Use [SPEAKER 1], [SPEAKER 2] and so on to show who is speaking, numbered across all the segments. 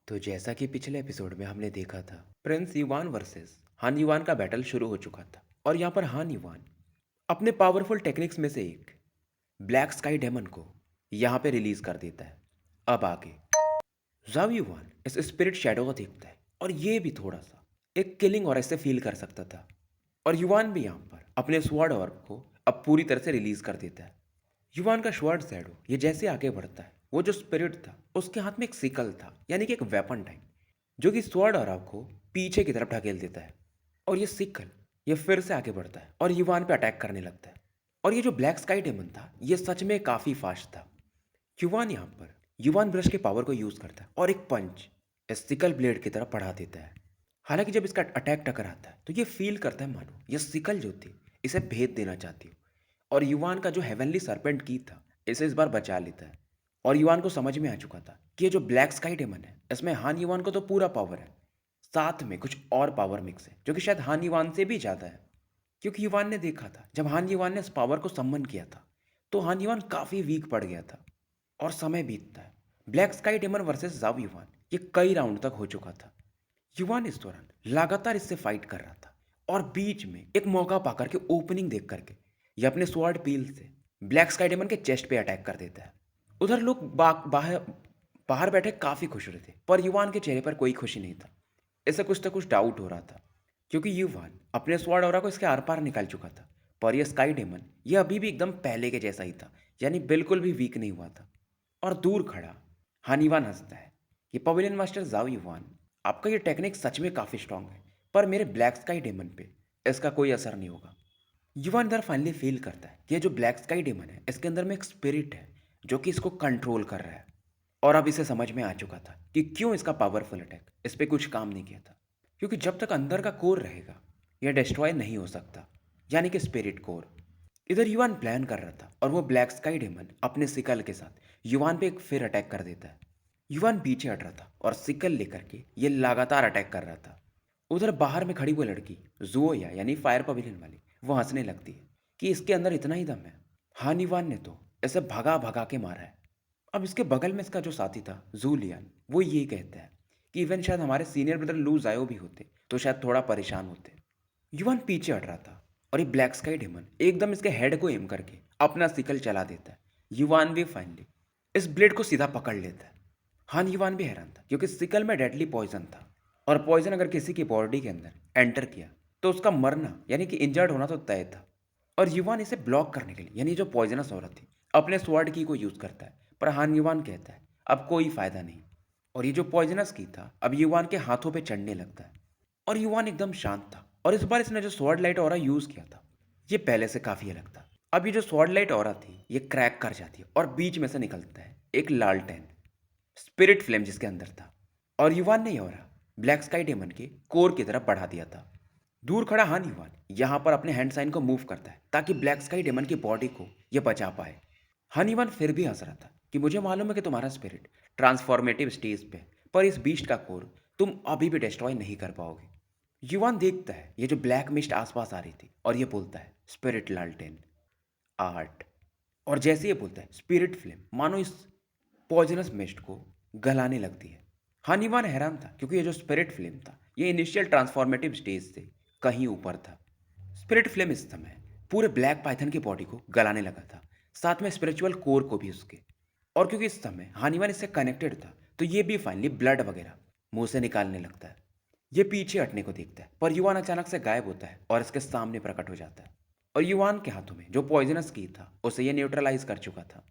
[SPEAKER 1] तो जैसा कि पिछले एपिसोड में हमने देखा था, प्रिंस युवान वर्सेस हान युवान का बैटल शुरू हो चुका था और यहाँ पर हान युवान अपने पावरफुल टेक्निक्स में से एक ब्लैक स्काई डेमन को यहाँ पे रिलीज कर देता है। अब आगे जाव युवान इस स्पिरिट शैडो को देखता है और ये भी थोड़ा सा एक किलिंग और ऐसे फील कर सकता था। और युवान भी यहाँ पर अपने स्वॉर्ड ऑर्ब को अब पूरी तरह से रिलीज कर देता है। युवान का स्वॉर्ड शैडो ये जैसे आगे बढ़ता है, वो जो स्पिरिट था उसके हाथ में एक सिकल था, यानी कि एक वेपन टाइप, जो कि स्वॉर्ड ऑर्ब को पीछे की तरफ ढकेल देता है। और ये सिकल ये फिर से आगे बढ़ता है और युवान पे अटैक करने लगता है। और ये जो ब्लैक स्काई डेमन था ये सच में काफी फास्ट था। युवान यहाँ पर युवान ब्रश के पावर को यूज करता है और एक पंच इस सिकल ब्लेड की तरफ बढ़ा देता है। हालांकि जब इसका अटैक टकराता है तो ये फील करता है मानो ये सिकल जो थी इसे भेद देना चाहती हो। और युवान का जो हेवनली सरपेंट की था इसे इस बार बचा लेता है। और युवान को समझ में आ चुका था कि ये जो ब्लैक स्काई डेमन है इसमें हान युवान को तो पूरा पावर है, साथ में कुछ और पावर मिक्स है जो कि शायद हान युवान से भी ज़्यादा है। क्योंकि युवान ने देखा था जब हान युवान ने इस पावर को सम्मन किया था तो हान युवान काफ़ी वीक पड़ गया था। और समय बीतता है, ब्लैक स्काई डेमन वर्सेस जाव युवान ये कई राउंड तक हो चुका था। युवान इस दौरान लगातार इससे फाइट कर रहा था और बीच में एक मौका पाकर के ओपनिंग देख करके ये अपने स्वॉर्ड पील से ब्लैक स्काई डेमन के चेस्ट पे अटैक कर देता है। उधर लोग बाहर बाहर बैठे काफ़ी खुश हो रहे थे, पर युवान के चेहरे पर कोई खुशी नहीं था। इसे कुछ तो कुछ डाउट हो रहा था, क्योंकि युवान अपने स्वॉर्ड ऑरा को इसके आर पार निकाल चुका था। पर यह स्काई डेमन ये अभी भी एकदम पहले के जैसा ही था, यानी बिल्कुल भी वीक नहीं हुआ था। और दूर खड़ा हानिवान हंसता है कि पवेलियन मास्टर जाओ युवान, आपका ये टेक्निक सच में काफ़ी स्ट्रांग है, पर मेरे ब्लैक स्काई डेमन पे इसका कोई असर नहीं होगा। युवान इधर फाइनली फील करता है कि ये जो ब्लैक स्काई डेमन है इसके अंदर में एक स्पिरिट है जो कि इसको कंट्रोल कर रहा है। और अब इसे समझ में आ चुका था कि क्यों इसका पावरफुल अटैक इस पर कुछ काम नहीं किया था, क्योंकि जब तक अंदर का कोर रहेगा यह डिस्ट्रॉय नहीं हो सकता, यानी कि स्पिरिट कोर। इधर युवान प्लान कर रहा था और वो ब्लैक स्काई डेमन अपने सिकल के साथ युवान पे एक फिर अटैक कर देता है। युवान पीछे हट रहा था और सिकल लेकर के ये लगातार अटैक कर रहा था। उधर बाहर में खड़ी वो लड़की जुओया यानी फायर पवेलियन वाली वो हंसने लगती है कि इसके अंदर इतना ही दम है। हाँ, युवान ने तो ऐसे भगा भगा के मारा है। अब इसके बगल में इसका जो साथी था जूलियन वो ये कहता है कि इवन शायद हमारे सीनियर ब्रदर लू जायो भी होते तो शायद थोड़ा परेशान होते। युवान पीछे हट रहा था और ये ब्लैक स्काई डेमन एकदम इसके हेड को एम करके अपना सिकल चला देता है। युवान भी फाइनली इस ब्लेड को सीधा पकड़ लेता है। हाँ, युवान भी हैरान था क्योंकि सिकल में डेडली पॉइजन था और पॉइजन अगर किसी की बॉडी के अंदर एंटर किया तो उसका मरना यानी कि इंजर्ड होना तो तय था। और युवान इसे ब्लॉक करने के लिए यानी जो पॉइजनस औरत थी अपने स्वॉर्ड की को यूज करता है, पर हान युवान कहता है अब कोई फायदा नहीं। और ये जो पॉइजनस की था अब युवान के हाथों पे चढ़ने लगता है। और युवान एकदम शांत था और इस बार इसने जो स्वॉर्ड लाइट ऑरा यूज किया था ये पहले से काफी अलग था। अब ये जो स्वॉर्ड लाइट ऑरा थी ये क्रैक कर जाती है और बीच में से निकलता है एक लालटेन स्पिरिट फ्लेम जिसके अंदर था। और युवान ने ये ऑरा ब्लैक स्काई डेमन के कोर की तरफ बढ़ा दिया था। दूर खड़ा हान युवान यहाँ पर अपने हैंड साइन को मूव करता है ताकि ब्लैक स्काई डेमन की बॉडी को यह बचा पाए। हान युवान फिर भी हंस रहा था कि मुझे मालूम है कि तुम्हारा स्पिरिट ट्रांसफॉर्मेटिव स्टेज पे है, पर इस बीस्ट का कोर तुम अभी भी डिस्ट्रॉय नहीं कर पाओगे। युवान देखता है ये जो ब्लैक मिस्ट आसपास आ रही थी और ये बोलता है स्पिरिट लालटेन आर्ट। और जैसे ये बोलता है स्पिरिट फ्लेम मानो इस पॉइजनस मिस्ट को गलाने लगती है। हानिवान हैरान था क्योंकि ये जो स्पिरिट फ्लेम था ये इनिशियल ट्रांसफॉर्मेटिव स्टेज से कहीं ऊपर था। स्पिरिट फ्लेम इस समय पूरे ब्लैक पाइथन की बॉडी को गलाने लगा था, साथ में स्पिरिचुअल कोर को भी उसके। और क्योंकि इस समय हानिवान इससे कनेक्टेड था तो ये भी फाइनली ब्लड वगैरह मुंह से निकालने लगता है। ये पीछे हटने को देखता है पर युवान अचानक से गायब होता है और इसके सामने प्रकट हो जाता है। और युवान के हाथों में जो पॉइजनस की था उसे ये न्यूट्रलाइज कर चुका था।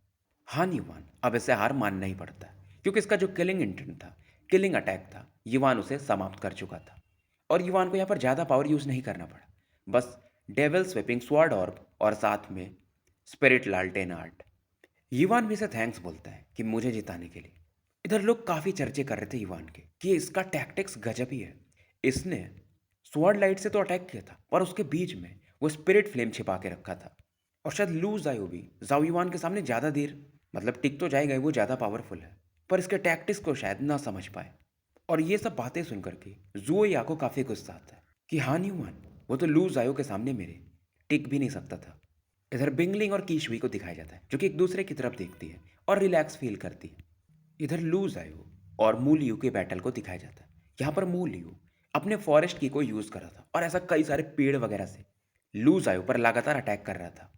[SPEAKER 1] हाँ, युवान अब इसे हार मानना ही पड़ता है क्योंकि इसका जो किलिंग इंटेंट था, किलिंग अटैक था, युवान उसे समाप्त कर चुका था। और युवान को यहाँ पर ज़्यादा पावर यूज़ नहीं करना पड़ा, बस डेविल स्वेपिंग स्वॉर्ड ऑर्ब और साथ में स्पिरिट लालटेन आर्ट। युवान भी इसे थैंक्स बोलता है कि मुझे जिताने के लिए। इधर लोग काफ़ी चर्चे कर रहे थे युवान के कि इसका टैक्टिक्स गजब ही है। इसने स्वॉर्ड लाइट से तो अटैक किया था पर उसके बीच में वो स्पिरिट फ्लेम छिपा के रखा था। और शायद लू जायो भी जाओ युवान के सामने ज़्यादा देर मतलब टिक तो जाएगा ही, वो ज़्यादा पावरफुल है, पर इसके टैक्टिक्स को शायद ना समझ पाए। और ये सब बातें सुनकर के जुओया को काफ़ी गुस्सा आता है कि हाँ न्यूमैन, वो तो लू जायो के सामने मेरे टिक भी नहीं सकता था। इधर बिंगलिंग और कीशुई को दिखाया जाता है जो कि एक दूसरे की तरफ देखती है और रिलैक्स फील करती है। इधर लू जायो और मूलियू के बैटल को दिखाया जाता है। यहाँ पर मूलियू अपने फॉरेस्ट की को यूज़ कर रहा था और ऐसा कई सारे पेड़ वगैरह से लू ज़ायो पर लगातार अटैक कर रहा था।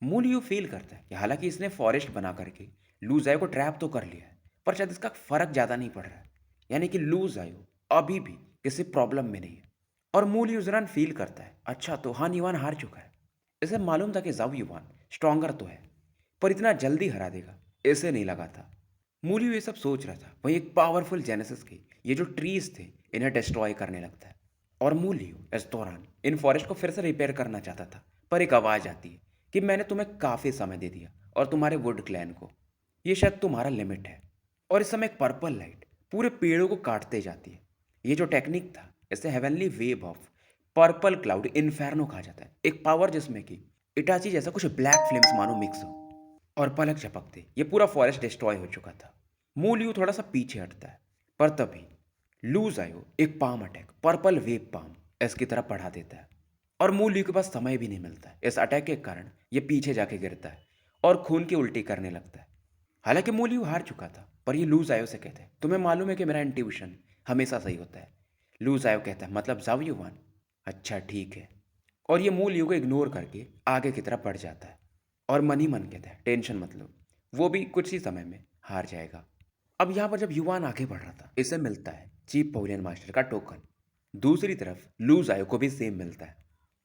[SPEAKER 1] मूलियू फील करता है कि हालांकि इसने फॉरेस्ट बना करके लू ज़ायो को ट्रैप तो कर लिया है, पर शायद इसका फर्क ज़्यादा नहीं पड़ रहा है। यानी कि लू ज़ायो अभी भी किसी प्रॉब्लम में नहीं है। और मूल यूजरान फील करता है, अच्छा तो हान युवान हार चुका है। इसे मालूम था कि जाव युवान स्ट्रॉन्गर तो है, पर इतना जल्दी हरा देगा इसे नहीं लगा था। मूलियो ये सब सोच रहा था, वहीं एक पावरफुल जेनेसिस के ये जो ट्रीज थे इन्हें डिस्ट्रॉय करने लगता है। और मूलियो इस दौरान इन फॉरेस्ट को फिर से रिपेयर करना चाहता था, पर एक आवाज़ आती है कि मैंने तुम्हें काफ़ी समय दे दिया और तुम्हारे वुड क्लैन को, ये शायद तुम्हारा लिमिट है। और इस समय एक पर्पल लाइट पूरे पेड़ों को काटते जाती है। ये जो टेक्निक था इसे heavenly wave of purple cloud inferno कहा जाता है, एक पावर जिसमें कि इटाची जैसा कुछ ब्लैक फ्लेम्स मानो मिक्स हो। और पलक झपकते ये पूरा फॉरेस्ट डिस्ट्रॉय हो चुका था। मूलियो थोड़ा सा पीछे हटता है, पर तभी लूज आयो एक palm attack purple wave palm इसकी तरफ बढ़ा देता है। और मूलियो के पास समय भी नहीं मिलता है। इस अटैक के कारण ये पीछे जाके गिरता है और खून की उल्टी करने लगता है। हालांकि मूलियो हार चुका था, पर ये लूज आयो से कहते हैं, तुम्हें मालूम है कि मेरा इंट्यूशन हमेशा सही होता है। लूज आयो कहता है, मतलब जाओ युवान, अच्छा ठीक है। और ये मूलियो को इग्नोर करके आगे की तरफ बढ़ जाता है। और मन ही मन कहता है, टेंशन मतलब वो भी कुछ ही समय में हार जाएगा। अब यहाँ पर जब युवान आगे बढ़ रहा था, इसे मिलता है चीफ पवेलियन मास्टर का टोकन। दूसरी तरफ लूज आयो को भी सेम मिलता है।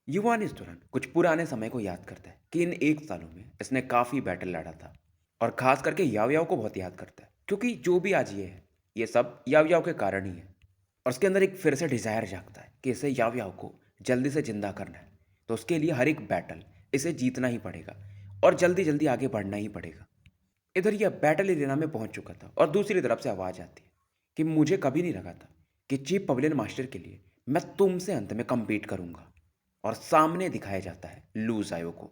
[SPEAKER 1] युवान इस दौरान कुछ पुराने समय को याद करता है कि इन 1 सालों में इसने काफ़ी बैटल लड़ा था। और खास करके याव याव को बहुत याद करता है, क्योंकि जो भी आज ये है ये सब याव याव के कारण ही है। और उसके अंदर एक फिर से डिज़ायर जागता है कि इसे याव याव को जल्दी से जिंदा करना है। तो उसके लिए हर एक बैटल इसे जीतना ही पड़ेगा और जल्दी जल्दी आगे बढ़ना ही पड़ेगा। इधर यह बैटल एरिना में पहुंच चुका था और दूसरी तरफ से आवाज़ आती है कि मुझे कभी नहीं लगा था कि चीफ पवेलियन मास्टर के लिए मैं तुमसे अंत में compete करूंगा। और सामने दिखाया जाता है लू जायो को।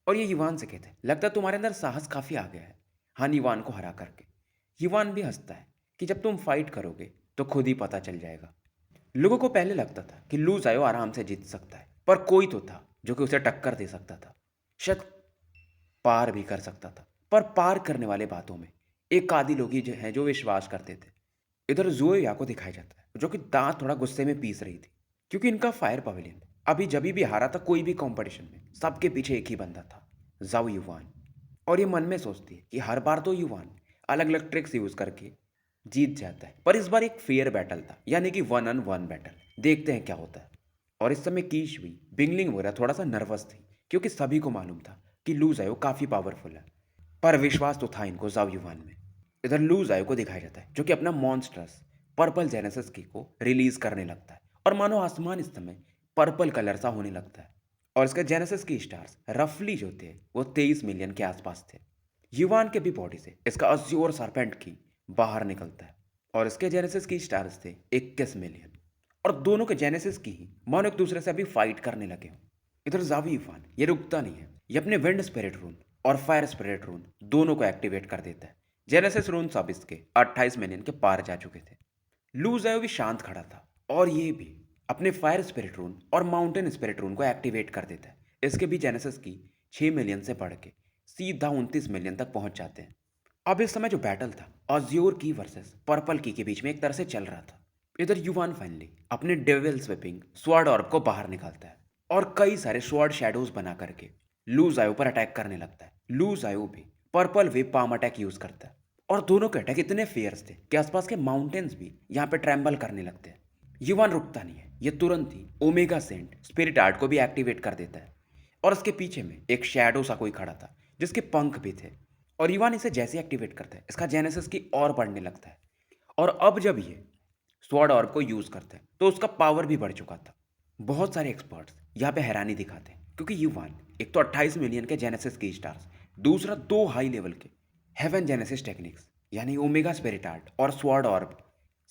[SPEAKER 1] और ये युवान से कहते हैं, लगता है तुम्हारे अंदर साहस काफ़ी आ गया है हान युवान को हरा करके। युवान भी हंसता है कि जब तुम फाइट करोगे तो खुद ही पता चल जाएगा। लोगों को पहले लगता था कि लू जायो आराम से जीत सकता है, पर कोई तो था जो कि उसे टक्कर दे सकता था, शायद पार भी कर सकता था। पर पार करने वाले बातों में एक आदि लोग ही जो हैं जो विश्वास करते थे। इधर जोया को दिखाया जाता है जो कि दांत थोड़ा गुस्से में पीस रही थी, क्योंकि इनका फायर पवेलियन अभी जभी भी हारा था कोई भी कंपटीशन में, सबके पीछे एक ही बंदा था, जाओ युवान। और ये मन में सोचती है कि हर बार तो युवान अलग अलग ट्रिक्स यूज करके जीत जाता है, पर इस बार एक फेयर बैटल था, यानी कि 1-on-1 बैटल। देखते हैं क्या होता है। और इस समय कीश भी बिंगलिंग वगैरह थोड़ा सा नर्वस थी, क्योंकि सभी को मालूम था कि लू जायो काफ़ी पावरफुल है, पर विश्वास तो था इनको जाव युवान में। इधर लू जायो को दिखाया जाता है जो कि अपना मॉन्स्टर्स पर्पल जेनेसिस की को रिलीज करने लगता है, और मानो आसमान इस समय पर्पल कलर सा होने लगता है। और इसके जेनेसिस की स्टार्स रफली जो थे वो 23 मिलियन के आसपास थे। युवान के भी बॉडी से इसका अज्योर सरपेंट की बाहर निकलता है, और इसके जेनेसिस की स्टार्स थे 21 मिलियन। और दोनों के जेनेसिस की ही मानो एक दूसरे से अभी फाइट करने लगे हों। इधर जावी युवान ये रुकता नहीं है, ये अपने विंड स्पिरिट रून और फायर स्पिरिट रून दोनों को एक्टिवेट कर देता है। जेनेसिस रून सब इसके 28 मिलियन के पार जा चुके थे। लूजायो भी शांत खड़ा था, और ये भी अपने फायर स्पिरिट रून और माउंटेन स्पिरिट रून को एक्टिवेट कर देता है। इसके भी जेनेसिस की 6 मिलियन से बढ़ के सीधा 29 मिलियन तक पहुंच जाते हैं। अब इस समय जो बैटल था अज्योर की वर्सेस पर्पल की के बीच में एक तरह से चल रहा था। इधर युवान फाइनली अपने डेविल स्वीपिंग स्वॉर्ड ऑर्ब को बाहर निकालता है और कई सारे स्वॉर्ड शैडोज बना करके लूज आयो पर अटैक करने लगता है। लूज आयो भी purple wave palm attack use करता है, और दोनों के अटैक इतने फेयर्स थे कि आसपास के माउंटेन्स भी यहाँ पे ट्रैम्बल करने लगते हैं। युवान रुकता नहीं है, ये तुरंत ही ओमेगा सेंट स्पिरिट आर्ट को भी एक्टिवेट कर देता है। और उसके पीछे में एक शैडो सा कोई खड़ा था जिसके पंख भी थे, और युवान इसे जैसे एक्टिवेट करता है इसका जेनेसिस की और बढ़ने लगता है। और अब जब ये स्वॉर्ड ऑर्ब को यूज करता है तो उसका पावर भी बढ़ चुका था। बहुत सारे एक्सपर्ट्स यहाँ पे हैरानी दिखाते हैं, क्योंकि युवान एक तो 28 मिलियन के जेनेसिस की स्टार्स, दूसरा 2 हाई लेवल के हेवन जेनेसिस टेक्निक्स यानी ओमेगा स्पिरिट आर्ट और स्वॉर्ड ऑर्ब,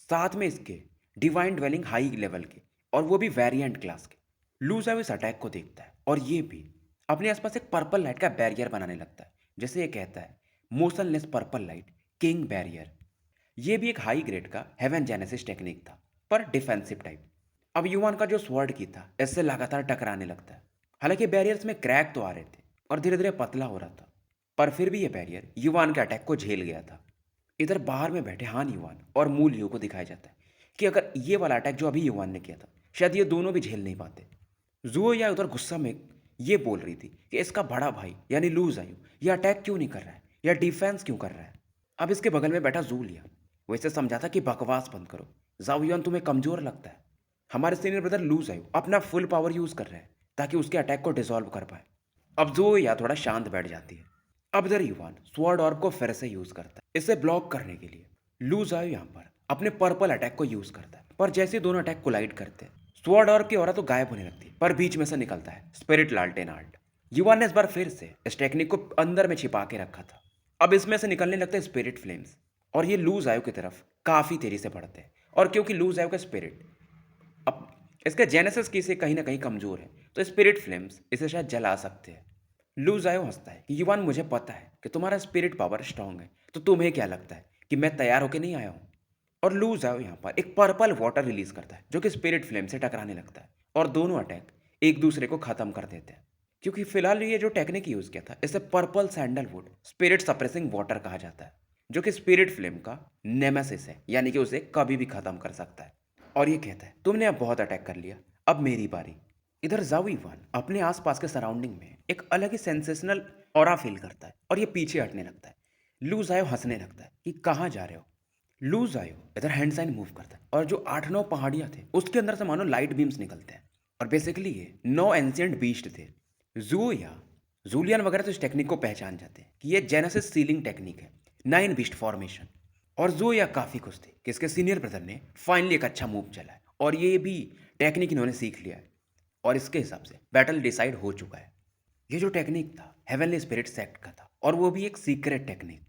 [SPEAKER 1] साथ में इसके डिवाइन ड्वेलिंग हाई लेवल के, और वो भी वेरिएंट क्लास के। लूजा इस अटैक को देखता है और ये भी अपने आसपास एक पर्पल लाइट का बैरियर बनाने लगता है, जैसे ये कहता है motionless purple light king barrier. ये भी एक हाई ग्रेड का हेवन जेनेसिस टेक्निक था, पर डिफेंसिव टाइप। अब युवान का जो स्वॉर्ड की था इससे लगातार टकराने लगता है। हालांकि बैरियर्स में क्रैक तो आ रहे थे और धीरे धीरे पतला हो रहा था, पर फिर भी यह बैरियर युवान के अटैक को झेल गया था। इधर बाहर में बैठे हान युवान और मूल लियो को दिखाया जाता है कि अगर ये वाला अटैक जो अभी युवान ने किया था, शायद ये दोनों भी झेल नहीं पाते। जुओ या उधर गुस्सा में ये बोल रही थी कि इसका बड़ा भाई यानी लू जायू ये अटैक क्यों नहीं कर रहा है या डिफेंस क्यों कर रहा है। अब इसके बगल में बैठा जू लिया, वो इसे समझाता कि बकवास बंद करो, जाओ तुम्हें कमजोर लगता है। हमारे सीनियर ब्रदर लू जायू अपना फुल पावर यूज कर रहे हैं ताकि उसके अटैक को डिसॉल्व कर पाए। अब जो या थोड़ा शांत बैठ जाती है। अब इधर युवान स्वॉर्ड ऑर्ब को फिर से यूज करता है इसे ब्लॉक करने के लिए। लू जायू यहाँ पर अपने पर्पल अटैक को यूज करता है, पर जैसे ही दोनों अटैक कोलाइड करते हैं स्वॉर्ड ऑर्ब की ऑरा तो गायब होने लगती है, पर बीच में से निकलता है स्पिरिट लालटेन आर्ट। युवान ने इस बार फिर से इस टेक्निक को अंदर में छिपा के रखा था। अब इसमें से निकलने लगते हैं स्पिरिट फ्लेम्स और ये लू जायू की तरफ काफी तेजी से बढ़ते हैं। और क्योंकि लू जायू का स्पिरिट अब इसका जेनेसिस की से कहीं ना कहीं कमजोर है, तो स्पिरिट फ्लेम्स इसे शायद जला सकते हैं। लू जायो हंसता है कि युवान मुझे पता है कि तुम्हारा स्पिरिट पावर स्ट्रांग है, तो तुम्हें क्या लगता है कि मैं तैयार होकर नहीं आया हूँ। और लू जायो यहाँ पर एक पर्पल वाटर रिलीज करता है जो कि स्पिरिट फ्लेम से टकराने लगता है और दोनों अटैक एक दूसरे को खत्म कर देते हैं। क्योंकि फिलहाल ये जो टेक्निक यूज किया था इसे purple sandalwood spirit suppressing water कहा जाता है, जो कि स्पिरिट फ्लेम का नेमेसिस है, यानी कि उसे कभी भी खत्म कर सकता है। और ये कहता है तुमने अब बहुत अटैक कर लिया, अब मेरी बारी। इधर जाओ इवान अपने आसपास के सराउंडिंग में एक अलग ही सेंसेशनल ऑरा फील करता है और ये पीछे हटने लगता है। लू जायो हंसने लगता है कि कहाँ जा रहे हो। लू जायो इधर हैंड साइन मूव करता है और जो 8-9 पहाड़ियाँ थे उसके अंदर से मानो लाइट बीम्स निकलते हैं और बेसिकली ये 9 एंशियंट बीस्ट थे। जू या जूलियन वगैरह तो इस टेक्निक को पहचान जाते हैं कि ये जेनेसिस सीलिंग टेक्निक है, 9 बीस्ट फॉर्मेशन। और जो या काफ़ी खुश थे कि इसके सीनियर ब्रदर ने फाइनली एक अच्छा मूव चला है और ये भी टेक्निक इन्होंने सीख लिया है और इसके हिसाब से बैटल डिसाइड हो चुका है। ये जो टेक्निक था हेवनली स्पिरिट सेक्ट का था और वो भी एक सीक्रेट टेक्निक।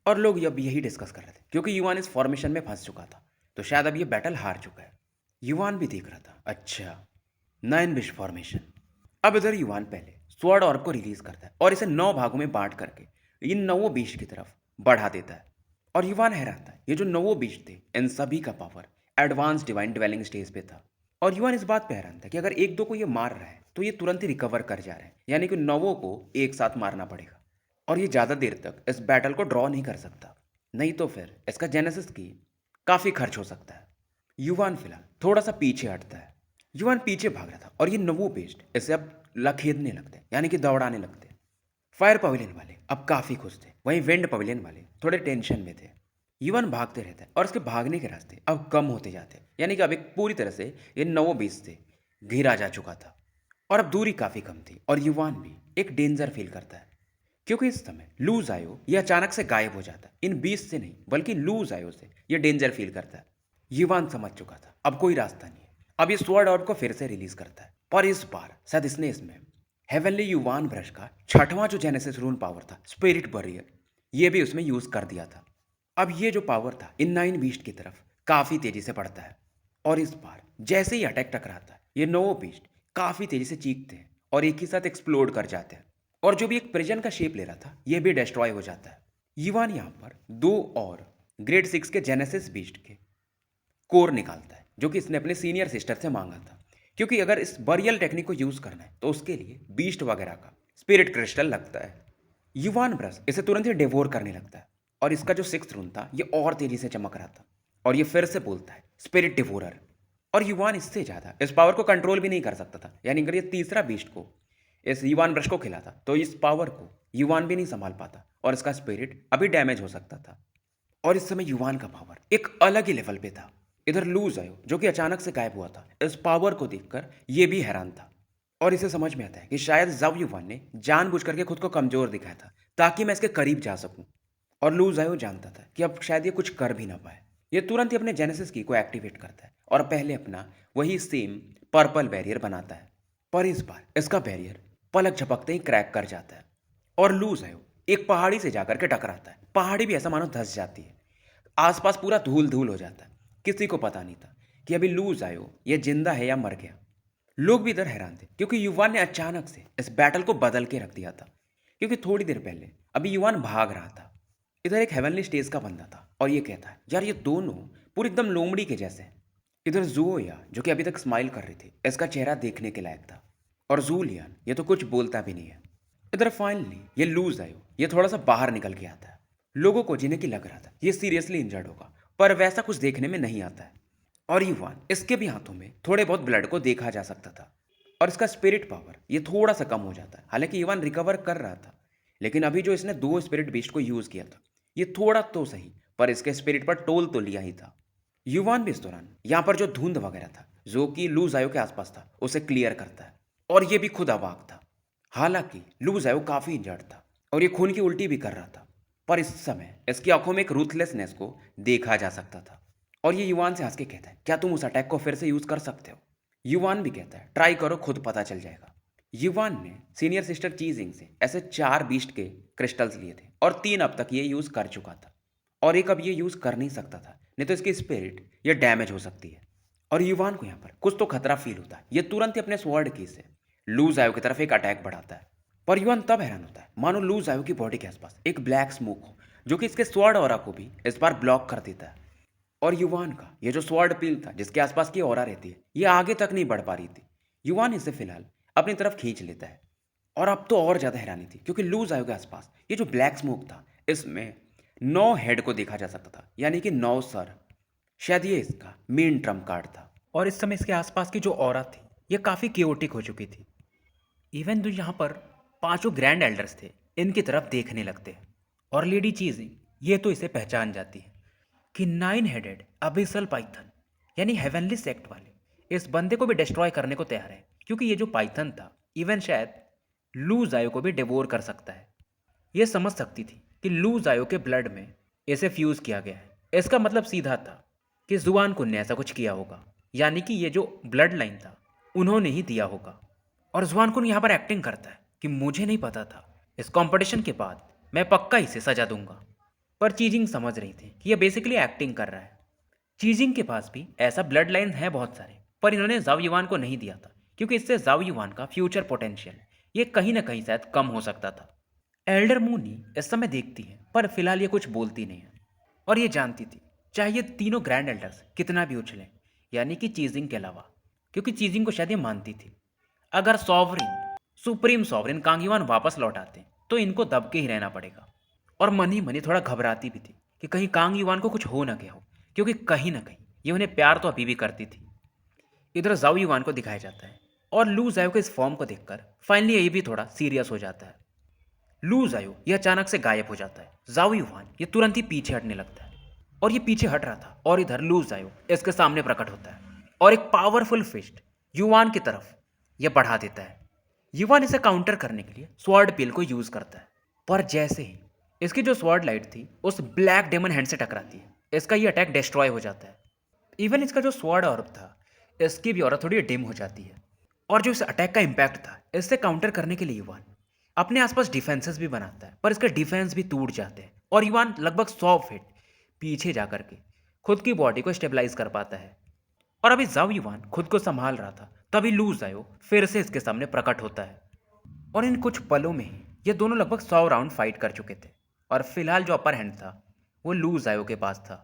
[SPEAKER 1] और लोग अब यही डिस्कस कर रहे थे क्योंकि युवान इस फॉर्मेशन में फंस चुका था, तो शायद अब ये बैटल हार चुका है। युवान भी देख रहा था, अच्छा 9 बिश फॉर्मेशन। अब इधर युवान पहले स्वॉर्ड ऑर्ब को रिलीज करता है और इसे 9 भागों में बांट करके इन 9 बीज की तरफ बढ़ा देता है। और युवान हैरान था, ये जो 9 बीज थे इन सभी का power advance divine dwelling stage पे था। और युवान इस बात पे हैरान था कि अगर एक दो को ये मार रहा है तो ये तुरंत ही रिकवर कर जा रहा है, यानी कि 9 को एक साथ मारना पड़ेगा और ये ज़्यादा देर तक इस बैटल को ड्रॉ नहीं कर सकता, नहीं तो फिर इसका जेनेसिस की काफ़ी खर्च हो सकता है। युवान फिलहाल थोड़ा सा पीछे हटता है। युवान पीछे भाग रहा था और ये 9 बेस्ड इसे अब लखेदने लगते हैं, यानी कि दौड़ाने लगते हैं। फायर पवेलियन वाले अब काफ़ी खुश थे, वहीं विंड पवेलियन वाले थोड़े टेंशन में थे। युवान भागते रहता है और उसके भागने के रास्ते अब कम होते जाते हैं, यानी कि अब एक पूरी तरह से ये 9 बीस से घिरा जा चुका था और अब दूरी काफ़ी कम थी और युवान भी एक डेंजर फील करता है। क्योंकि इस समय लूज आयो ये अचानक से गायब हो जाता है, इन बीस से नहीं बल्कि लूज आयो से ये डेंजर फील करता है। युवान समझ चुका था अब कोई रास्ता नहीं है। अब ये स्वॉर्ड ऑर्ब को फिर से रिलीज करता है, पर इस बार शायद इसने इसमें हेवनली युवान ब्रश का 6वां जो जेनेसिस रून पावर था स्पिरिट बरियर, ये भी उसमें यूज कर दिया था। अब ये जो पावर था इन 9 बीस्ट की तरफ काफी तेजी से बढ़ता है और इस बार जैसे ही अटैक टकराता है ये 9 बीस्ट काफी तेजी से चीखते हैं और एक ही साथ एक्सप्लोड कर जाते हैं और जो भी एक प्रिजन का शेप ले रहा था ये भी डिस्ट्रॉय हो जाता है। युवान यहाँ पर 2 और ग्रेड 6 के जेनेसिस बीस्ट के कोर निकालता है जो कि इसने अपने सीनियर सिस्टर से मांगा था, क्योंकि अगर इस बरियल टेक्निक को यूज करना है तो उसके लिए बीस्ट वगैरह का स्पिरिट क्रिस्टल लगता है। युवान ब्रश इसे तुरंत ही डिवोर करने लगता है और इसका जो 6th रून था ये और तेजी से चमक रहा था और ये फिर से बोलता है स्पिरिट डिवोरर। और युवान इससे ज़्यादा इस पावर को कंट्रोल भी नहीं कर सकता था, यानी अगर ये तीसरा बीस्ट को इस युवान ब्रश को खिलाता तो इस पावर को युवान भी नहीं संभाल पाता और इसका स्पिरिट अभी डैमेज हो सकता था। और इस समय युवान का पावर एक अलग ही लेवल पे था। इधर लूज आयो जो कि अचानक से गायब हुआ था, इस पावर को देखकर ये भी हैरान था और इसे समझ में आता है कि शायद जाव युवान ने जानबूझ करके खुद को कमजोर दिखाया था ताकि मैं इसके करीब जा सकूं। और लू जायो जानता था कि अब शायद ये कुछ कर भी ना पाए। ये तुरंत ही अपने जेनेसिस की को एक्टिवेट करता है और पहले अपना वही सेम पर्पल बैरियर बनाता है, पर इस बार इसका बैरियर पलक झपकते ही क्रैक कर जाता है और लू जायो एक पहाड़ी से जाकर के टकराता है। पहाड़ी भी ऐसा मानो धंस जाती है, आसपास पूरा धूल धूल हो जाता है। किसी को पता नहीं था कि अभी लू जायो ये जिंदा है या मर गया। लोग भी इधर हैरान थे क्योंकि युवान ने अचानक से इस बैटल को बदल के रख दिया था, क्योंकि थोड़ी देर पहले अभी युवान भाग रहा था। इधर एक हेवनली स्टेज का बंदा था और ये कहता है यार ये दोनों पूरी एकदम लोमड़ी के जैसे हैं। इधर जूया जो कि अभी तक स्माइल कर रही थी, इसका चेहरा देखने के लायक था और जूलियन ये तो कुछ बोलता भी नहीं है। इधर फाइनली ये लूज आयो ये थोड़ा सा बाहर निकल के आता है लोगों को जिन्हें की लग रहा था ये सीरियसली इंजर्ड होगा, पर वैसा कुछ देखने में नहीं आता है। और युवान इसके भी हाथों में थोड़े बहुत ब्लड को देखा जा सकता था, और इसका स्पिरिट पावर ये थोड़ा सा कम हो जाता है। हालांकि युवान रिकवर कर रहा था, लेकिन अभी जो इसने दो स्पिरिट बीस्ट को यूज किया था ये थोड़ा तो सही, पर इसके स्पिरिट पर टोल तो लिया ही था। युवान भी इस दौरान यहाँ पर जो धुंध वगैरह था जो कि लू जायो के आसपास था उसे क्लियर करता है, और ये भी खुद अवाक था। हालांकि लू जायो काफी इंजर्ड था और ये खून की उल्टी भी कर रहा था, पर इस समय इसकी आंखों में एक रूथलेसनेस को देखा जा सकता था। और ये युवान से हंस के कहता है, क्या तुम उस अटैक को फिर से यूज कर सकते हो? युवान भी कहता है, ट्राई करो, खुद पता चल जाएगा। युवान ने सीनियर सिस्टर चीजिंग से ऐसे 4 बीस्ट के क्रिस्टल्स लिए थे और 3 अब तक ये यूज कर चुका था, और एक अब ये यूज कर नहीं सकता था, नहीं तो इसकी स्पिरिट ये डैमेज हो सकती है। और युवान को यहाँ पर कुछ तो खतरा फील होता है। ये तुरंत ही अपने स्वॉर्ड की से लू जायो की तरफ एक अटैक बढ़ाता है, पर युवान तब हैरान होता है मानो लू जायो की बॉडी के आसपास एक ब्लैक स्मोक हो जो कि इसके स्वॉर्ड ऑरा को भी इस बार ब्लॉक कर देता है। और युवान का ये जो स्वॉर्ड पील था जिसके आसपास की ऑरा रहती है ये आगे तक नहीं बढ़ पा रही थी। युवान इसे फिलहाल अपनी तरफ खींच लेता है, और अब तो और ज्यादा हैरानी थी क्योंकि लू जायो के आसपास ये जो ब्लैक स्मोक था इसमें 9 हेड को देखा जा सकता था, यानी कि 9 सर। शायद ये इसका मेन ट्रम्प कार्ड था। और इस समय इसके आसपास की जो ऑरा थी ये काफ़ी केओटिक हो चुकी थी। इवन जो यहाँ पर पांचों ग्रैंड एल्डर्स थे इनकी तरफ देखने लगते हैं, और लेडी चीजिंग ये तो इसे पहचान जाती है कि 9 हेडेड अबिसल पाइथन यानी हेवनली सेक्ट वाले इस बंदे को भी डिस्ट्रॉय करने को तैयार है, क्योंकि ये जो पाइथन था इवन शायद लू जायो को भी डिवोर कर सकता है। ये समझ सकती थी कि लू जायो के ब्लड में इसे फ्यूज किया गया है। इसका मतलब सीधा था कि जुआन कुन ने ऐसा कुछ किया होगा, यानी कि ये जो ब्लड लाइन था उन्होंने ही दिया होगा। और जुआन कुन यहाँ पर एक्टिंग करता है कि मुझे नहीं पता था, इस कंपटीशन के बाद मैं पक्का इसे सजा दूंगा। पर चीजिंग समझ रही थी कि ये बेसिकली एक्टिंग कर रहा है। चीजिंग के पास भी ऐसा ब्लड लाइन है बहुत सारे, पर इन्होंने जाव युवान को नहीं दिया था क्योंकि इससे जाव युवान का फ्यूचर पोटेंशियल ये कहीं ना कहीं शायद कम हो सकता था। एल्डर मूनी इस समय देखती है, पर फिलहाल ये कुछ बोलती नहीं है, और ये जानती थी चाहे ये तीनों ग्रैंड एल्डर्स कितना भी उछलें, यानी कि चीजिंग के अलावा, क्योंकि चीजिंग को शायद ये मानती थी अगर सॉवरिन सुप्रीम सॉवरिन कांगयुआन वापस लौट आते तो इनको दब के ही रहना पड़ेगा। और मन ही मन ही थोड़ा घबराती भी थी कि कहीं कांगयुआन को कुछ हो ना गया हो, क्योंकि कहीं ना कहीं ये उन्हें प्यार तो अभी भी करती थी। इधर जाओ युवान को दिखाया जाता है, और लू जायो के इस फॉर्म को देखकर फाइनली ये भी थोड़ा सीरियस हो जाता है। लू जायो ये अचानक से गायब हो जाता है। जाओ युवान ये तुरंत ही पीछे हटने लगता है, और ये पीछे हट रहा था, और इधर लू जायो इसके सामने प्रकट होता है और एक पावरफुल फिस्ट युवान की तरफ यह बढ़ा देता है। युवान इसे काउंटर करने के लिए स्वॉर्ड पील को यूज करता है, पर जैसे ही इसकी जो स्वॉर्ड लाइट थी उस ब्लैक डेमन हैंड से टकराती है, इसका ये अटैक डिस्ट्रॉय हो जाता है। इवन इसका जो स्वॉर्ड ऑर्ब था इसकी भी ऑरा थोड़ी डिम हो जाती है, और जो इस अटैक का इम्पैक्ट था इससे काउंटर करने के लिए युवान अपने आसपास डिफेंसेस भी बनाता है, पर इसके डिफेंस भी टूट जाते हैं, और युवान लगभग 100 फीट पीछे जाकर के खुद की बॉडी को स्टेबलाइज कर पाता है। और अभी जाव युवान खुद को संभाल रहा था, तभी लू जायो फिर से इसके सामने प्रकट होता है, और इन कुछ पलों में ही ये दोनों लगभग 100 राउंड फाइट कर चुके थे, और फिलहाल जो अपर हैंड था वो लू जायो के पास था।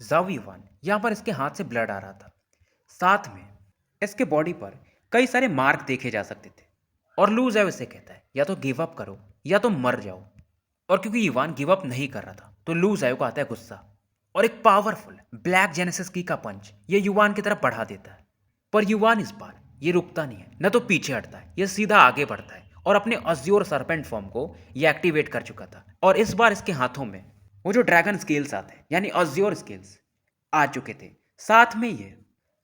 [SPEAKER 1] जाव युवान यहाँ पर इसके हाथ से ब्लड आ रहा था, साथ में इसके बॉडी पर कई सारे मार्क देखे जा सकते थे, और लू जायो इसे कहता है या तो गिव अप करो या तो मर जाओ। और क्योंकि युवान गिव अप नहीं कर रहा था तो लू जायो को आता है गुस्सा, और एक पावरफुल ब्लैक जेनेसिस की का पंच ये युवान की तरफ बढ़ा देता है। पर युवान इस बार ये रुकता नहीं है, न तो पीछे हटता है, ये सीधा आगे बढ़ता है, और अपने अज्योर सरपेंट फॉर्म को ये एक्टिवेट कर चुका था, और इस बार इसके हाथों में वो जो ड्रैगन स्केल्स आते हैं यानी अज्योर स्केल्स आ चुके थे। साथ में ये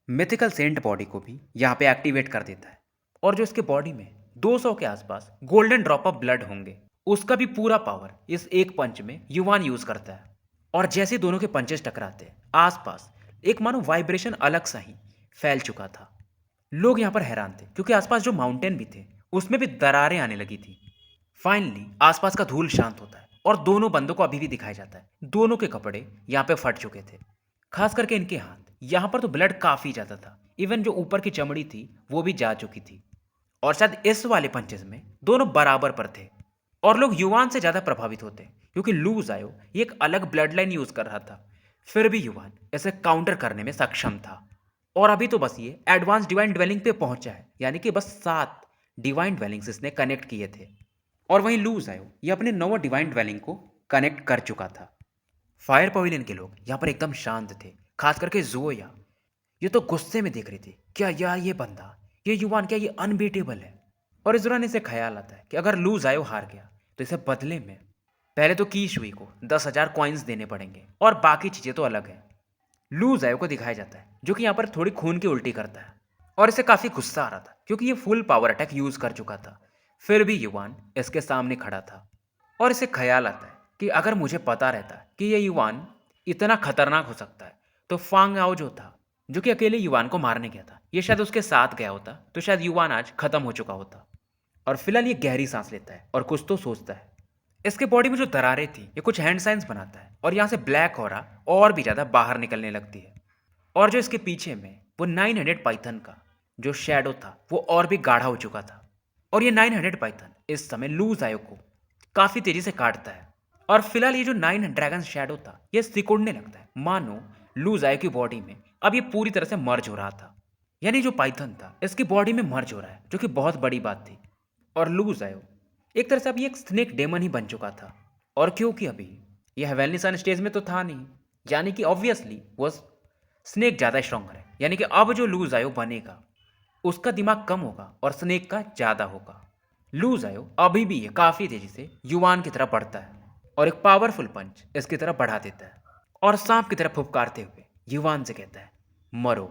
[SPEAKER 1] मिथिकल सेंट बॉडी को भी यहाँ पे एक्टिवेट कर देता है, और जो इसके बॉडी में 200 के आसपास गोल्डन ड्रॉप ऑफ ब्लड होंगे उसका भी पूरा पावर इस एक पंच में युवान यूज करता है। और जैसे दोनों के पंचेस टकराते हैं आसपास एक मानो वाइब्रेशन अलग सा ही फैल चुका था। लोग यहाँ पर हैरान थे क्योंकि आसपास जो माउंटेन भी थे उसमें भी दरारें आने लगी थी। फाइनली आसपास का धूल शांत होता है, और दोनों बंदों को अभी भी दिखाया जाता है। दोनों के कपड़े यहाँ पे फट चुके थे, खास करके इनके हाथ। यहाँ पर तो ब्लड काफी ज्यादा था, इवन जो ऊपर की चमड़ी थी वो भी जा चुकी थी, और शायद इस वाले पंचेस में दोनों बराबर पर थे। और लोग युवान से ज्यादा प्रभावित होते क्योंकि लू जायो ये एक अलग ब्लड लाइन यूज कर रहा था, फिर भी युवान इसे काउंटर करने में सक्षम था। और अभी तो बस ये एडवांस डिवाइन ड्वेलिंग पे पहुंचा है, यानी कि बस 7 डिवाइन ड्वेलिंग्स इसने कनेक्ट किए थे। और वहीं लू जायो ये अपने 9 डिवाइन ड्वेलिंग को
[SPEAKER 2] कनेक्ट कर चुका था। फायर पवेलियन के लोग यहाँ पर एकदम शांत थे, खास करके जोया। ये तो गुस्से में देख रहे थे, क्या यार ये बंदा, ये युवान, क्या ये अनबीटेबल है। और इस दौरान इसे ख्याल आता है कि अगर लू जायो हार गया तो इसे बदले में पहले तो की शुई को 10,000 कॉइन्स देने पड़ेंगे और बाकी चीज़ें तो अलग है। लू जायो को दिखाया जाता है जो कि यहाँ पर थोड़ी खून की उल्टी करता है और इसे काफ़ी गुस्सा आ रहा था क्योंकि ये फुल पावर अटैक यूज़ कर चुका था। फिर भी युवान इसके सामने खड़ा था और इसे ख्याल आता है कि अगर मुझे पता रहता कि ये युवान इतना खतरनाक हो सकता है तो फांग आओ जो था, जो कि अकेले युवान को मारने गया था, ये शायद उसके साथ गया होता तो शायद युवान आज खत्म हो चुका होता। और फिलहाल ये गहरी सांस लेता है और कुछ तो सोचता है। इसके बॉडी में जो दरारें थी ये कुछ हैंड साइंस बनाता है और यहाँ से ब्लैक ऑरा और भी ज़्यादा बाहर निकलने लगती है। और जो इसके पीछे में वो 900 पाइथन का जो शेडो था वो और भी गाढ़ा हो चुका था। और ये 900 पाइथन इस समय लूज आयो को काफ़ी तेज़ी से काटता है। और फिलहाल ये जो 9 ड्रैगन शेडो था ये सिकुड़ने लगता है, मानो लूज आयो की बॉडी में अब ये पूरी तरह से मर्ज हो रहा था। यानी जो पाइथन था इसकी बॉडी में मर्ज हो रहा है, जो कि बहुत बड़ी बात थी। और लूज आयो एक तरह से अभी एक स्नेक डेमन ही बन चुका था। और क्योंकि अभी यह हेवनली सन स्टेज में तो था नहीं, यानी कि ऑब्वियसली वो स्नेक ज़्यादा स्ट्रॉन्गर है। यानी कि अब जो लूज आयो बनेगा उसका दिमाग कम होगा और स्नेक का ज़्यादा होगा। लूज आयो अभी भी ये काफ़ी तेज़ी से युवान की तरफ बढ़ता है और एक पावरफुल पंच इसकी तरफ बढ़ा देता है और सांप की तरफ फुफकारते हुए युवान से कहता है, मरो।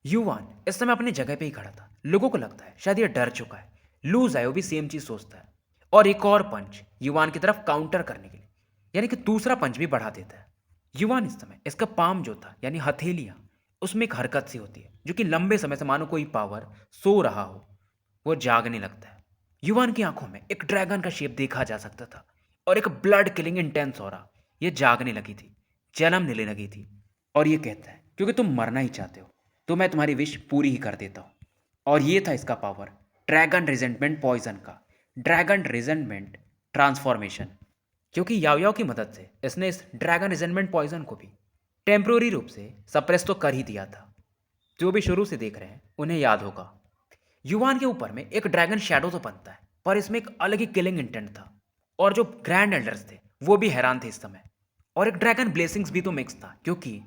[SPEAKER 2] युवान इस समय अपनी जगह पे ही खड़ा था। लोगों को लगता है शायद ये डर चुका है। लूज आयो भी सेम चीज़ सोचता है और एक और पंच युवान की तरफ काउंटर करने के लिए, यानी कि दूसरा पंच भी बढ़ा देता है। युवान इस समय इसका पाम जो था यानी हथेलियाँ, उसमें एक हरकत सी होती है जो कि लंबे समय से मानो कोई पावर सो रहा हो, वो जागने लगता है। युवान की आंखों में एक ड्रैगन का शेप देखा जा सकता था और एक ब्लड किलिंग इंटेंस हो रहा, ये जागने लगी थी, जन्म लेने लगी थी। और ये कहता है क्योंकि तुम मरना ही चाहते हो तो मैं तुम्हारी विश पूरी ही कर देता हूँ। और ये था इसका पावर, ड्रैगन रिजेंटमेंट पॉइजन का, ड्रैगन रिजेंटमेंट ट्रांसफॉर्मेशन। क्योंकि याओ याओ की मदद से इसने इस ड्रैगन रिजेंटमेंट पॉइजन को भी टेम्प्रोरी रूप से सप्रेस तो कर ही दिया था। जो भी शुरू से देख रहे हैं उन्हें याद होगा। युवान के ऊपर में एक ड्रैगन शैडो तो बनता है पर इसमें एक अलग ही किलिंग इंटेंट था। और जो ग्रैंड एल्डर्स थे वो भी हैरान थे इस समय। और एक ड्रैगन ब्लेसिंग्स भी तो मिक्स था क्योंकि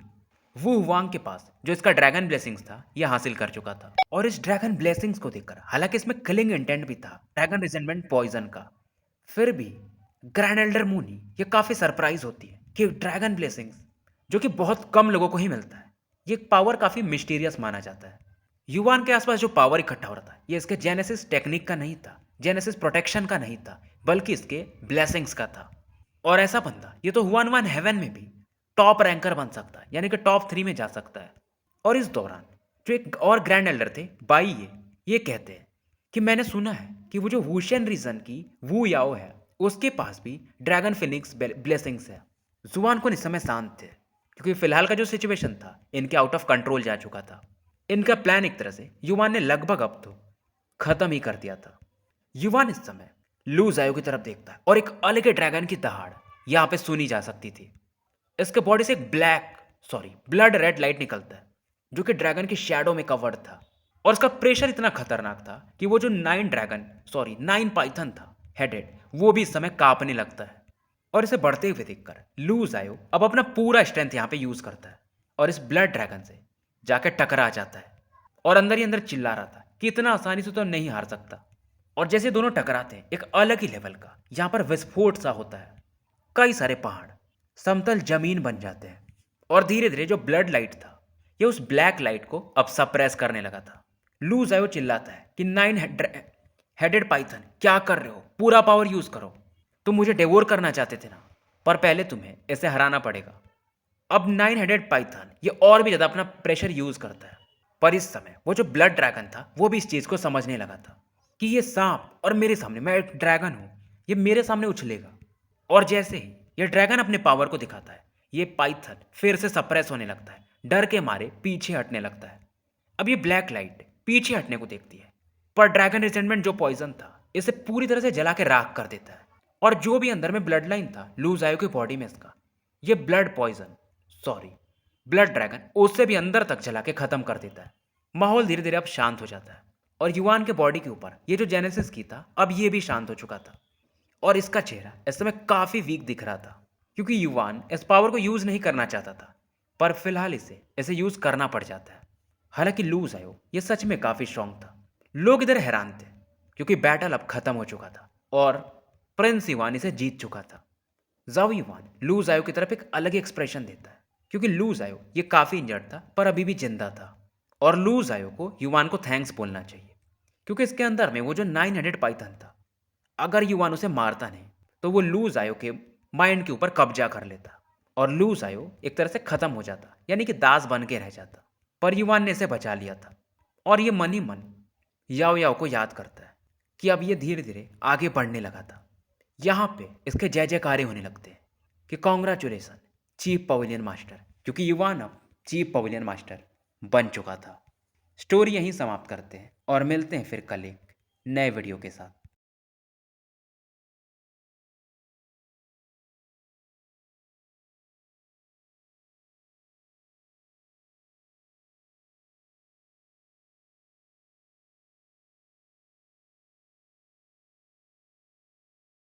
[SPEAKER 2] वो हुआंग के पास जो इसका ड्रैगन ब्लेसिंग्स था ये हासिल कर चुका था। और इस ड्रैगन ब्लेसिंग्स को देखकर, हालांकि इसमें किलिंग इंटेंट भी था ड्रैगन रिजेंटमेंट पॉइजन का, फिर भी ग्रैंड एल्डर मूनी ये काफ़ी सरप्राइज होती है कि ड्रैगन ब्लेसिंग्स जो कि बहुत कम लोगों को ही मिलता है, ये पावर काफ़ी मिस्टीरियस माना जाता है। युवान के आसपास जो पावर इकट्ठा हो रहा था ये इसके जेनेसिस टेक्निक का नहीं था, जेनेसिस प्रोटेक्शन का नहीं था, बल्कि इसके ब्लेसिंग्स का था। और ऐसा बंदा ये तो हुआन वन हेवन में भी टॉप रैंकर बन सकता है, यानी कि टॉप 3 में जा सकता है। और इस दौरान जो एक और ग्रैंड एल्डर थे बाई ये कहते हैं कि मैंने सुना है कि वो जो वुशियन रीजन की वू याओ है उसके पास भी ड्रैगन फिनिक्स ब्लेसिंग्स है। जुआन को इस समय शांत थे क्योंकि फिलहाल का जो सिचुएशन था इनके आउट ऑफ कंट्रोल जा चुका था। इनका प्लान एक तरह से युवान ने लगभग अब तो खत्म ही कर दिया था। युवान इस समय लू जायो की तरफ देखता है और एक अलग ड्रैगन की दहाड़ यहाँ पे सुनी जा सकती थी। इसके बॉडी से एक ब्लड रेड लाइट निकलता है जो कि ड्रैगन की शैडो में कवर्ड था। और इसका प्रेशर इतना खतरनाक था कि वो जो 9 पाइथन था हेडेड, वो भी इस समय कांपने लगता है। और इसे बढ़ते हुए देखकर लू जायो अब अपना पूरा स्ट्रेंथ यहाँ पे यूज करता है और इस ब्लड ड्रैगन से जाकर टकरा जाता है और अंदर ही अंदर चिल्ला रहा था कि इतना आसानी से तो नहीं हार सकता। और जैसे दोनों टकराते हैं एक अलग ही लेवल का यहाँ पर विस्फोट सा होता है। कई सारे पहाड़ समतल जमीन बन जाते हैं और धीरे धीरे जो ब्लड लाइट था ये उस ब्लैक लाइट को अब सप्रेस करने लगा था। लू जायो चिल्लाता है कि 9 हेडेड पाइथन क्या कर रहे हो, पूरा पावर यूज करो। तुम मुझे डेवोर करना चाहते थे ना, पर पहले तुम्हें इसे हराना पड़ेगा। अब 9 हेडेड पाइथन ये और भी ज़्यादा अपना प्रेशर यूज करता है। पर इस समय वो जो ब्लड ड्रैगन था वो भी इस चीज़ को समझने लगा था कि ये सांप और मेरे सामने, मैं एक ड्रैगन हूँ, ये मेरे सामने उछलेगा। और जैसे ही ये ड्रैगन अपने पावर को दिखाता है ये पाइथन फिर से सप्रेस होने लगता है, डर के मारे पीछे हटने लगता है। अब ये ब्लैक लाइट पीछे हटने को देखती है पर ड्रैगन रिजेंटमेंट जो पॉइजन था इसे पूरी तरह से जला के राख कर देता है। और जो भी अंदर में ब्लड लाइन था लू जायो की बॉडी में इसका, ये ब्लड ड्रैगन उससे भी अंदर तक जला के खत्म कर देता है। माहौल धीरे धीरे अब शांत हो जाता है और युवान के बॉडी के ऊपर ये जो जेनेसिस की था अब ये भी शांत हो चुका था। और इसका चेहरा इस समय काफ़ी वीक दिख रहा था क्योंकि युवान इस पावर को यूज़ नहीं करना चाहता था, पर फिलहाल इसे यूज़ करना पड़ जाता है। हालांकि लू जायो ये सच में काफ़ी स्ट्रांग था। लोग इधर हैरान थे क्योंकि बैटल अब खत्म हो चुका था और प्रिंस युवान इसे जीत चुका था। जाओ युवान लू जायो की तरफ एक अलग एक्सप्रेशन देता है क्योंकि लू जायो ये काफ़ी इंजर्ड था पर अभी भी जिंदा था और लू जायो को युवान को थैंक्स बोलना चाहिए क्योंकि इसके अंदर में वो जो 900 पाइथन था, अगर युवान उसे मारता नहीं तो वो लू जायो के माइंड के ऊपर कब्जा कर लेता और लू जायो एक तरह से खत्म हो जाता, यानी कि दास बन के रह जाता। पर युवान ने इसे बचा लिया था और ये मन ही मन याओ याओ को याद करता है कि अब ये धीरे धीरे आगे बढ़ने लगा था। यहाँ पे इसके जय जयकारे होने लगते हैं कि कॉन्ग्रेचुलेसन चीफ पवेलियन मास्टर, क्योंकि युवान अब चीफ पवेलियन मास्टर बन चुका था। स्टोरी यहीं समाप्त करते हैं और मिलते हैं फिर कल एक नए वीडियो के साथ।